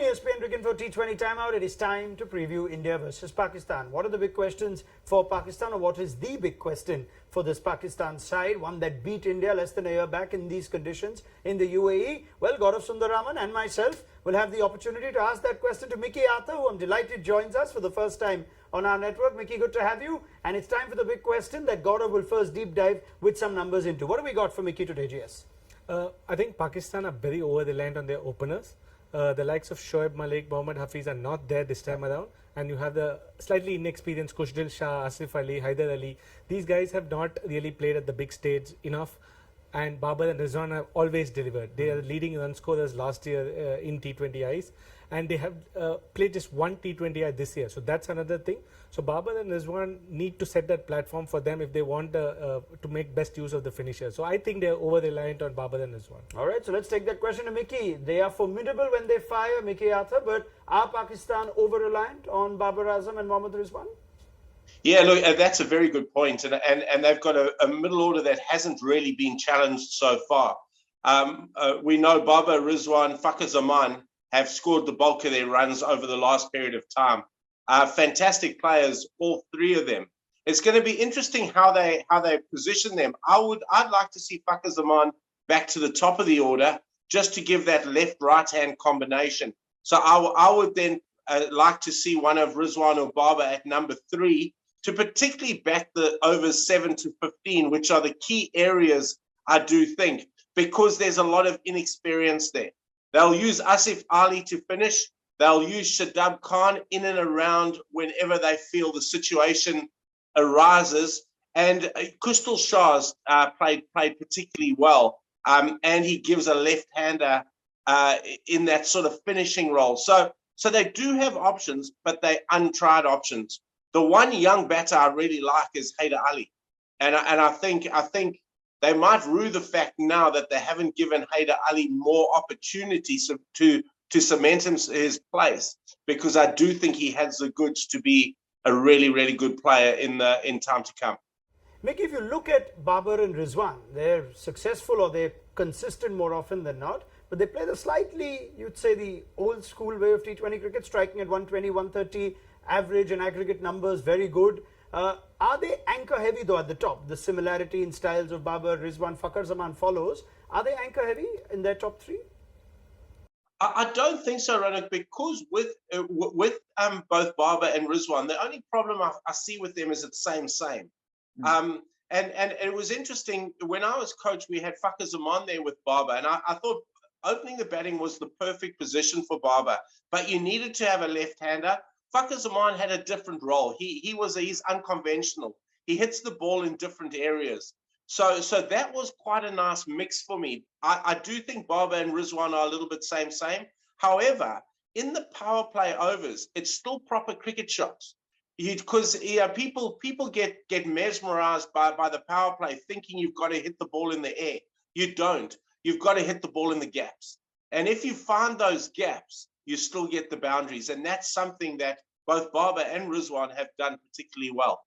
ESPN Cricinfo T20 timeout, it is time to preview India versus Pakistan. What are the big questions for Pakistan, or what is the big question for this Pakistan side, one that beat India less than a year back in these conditions in the UAE? Well, Gaurav Sundararaman and myself will have the opportunity to ask that question to Mickey Arthur, who I'm delighted joins us for the first time on our network. Mickey, good to have you. And it's time for the big question that Gaurav will first deep dive with some numbers into. What have we got for Mickey today, GS? I think Pakistan are very over-reliant on their openers. The likes of Shoaib Malik, Mohammad Hafiz are not there this time around. And you have the slightly inexperienced Kushdil Shah, Asif Ali, Haider Ali. These guys have not really played at the big stage enough. And Babar and Rizwan have always delivered. They are leading run scorers last year in T20Is. And they have played just one T20I this year. So that's another thing. So Babar and Rizwan need to set that platform for them if they want to make best use of the finisher. So I think they're over-reliant on Babar and Rizwan. All right, so let's take that question to Mickey. They are formidable when they fire, Mickey Arthur, but are Pakistan over-reliant on Babar Azam and Mohammad Rizwan? Yeah, look, that's a very good point. And they've got a middle order that hasn't really been challenged so far. We know Babar, Rizwan, Fakhar Zaman have scored the bulk of their runs over the last period of time. Fantastic players, all three of them. It's going to be interesting how they position them. I'd like to see Fakhar Zaman back to the top of the order just to give that left-right hand combination. So I would then like to see one of Rizwan or Babar at number 3 to particularly back the overs 7 to 15, which are the key areas, I do think, because there's a lot of inexperience there. They'll use Asif Ali to finish. They'll use Shadab Khan in and around whenever they feel the situation arises. And Kushdil Shah's played particularly well, and he gives a left-hander in that sort of finishing role. So they do have options, but they're untried options. The one young batter I really like is Haider Ali, and I think they might rue the fact now that they haven't given Haider Ali more opportunities to cement his place, because I do think he has the goods to be a really, really good player in time to come. Mickey, if you look at Babar and Rizwan, they're successful or they're consistent more often than not, but they play the slightly, you'd say, the old school way of T20 cricket, striking at 120, 130, average and aggregate numbers, very good. Are they anchor heavy though at the top? The similarity in styles of Babar, Rizwan, Fakhar Zaman follows. Are they anchor heavy in their top 3? I don't think so, Ronak, because with both Babar and Rizwan, the only problem I see with them is it's same. And it was interesting, when I was coach, we had Fakhar Zaman there with Babar, and I thought opening the batting was the perfect position for Babar, but you needed to have a left-hander. Fakhar Zaman had a different role. He's unconventional. He hits the ball in different areas. So that was quite a nice mix for me. I do think Babar and Rizwan are a little bit same. However, in the power play overs, it's still proper cricket shots. Because people get mesmerized by the power play, thinking you've got to hit the ball in the air. You don't. You've got to hit the ball in the gaps. And if you find those gaps, you still get the boundaries. And that's something that both Babar and Rizwan have done particularly well.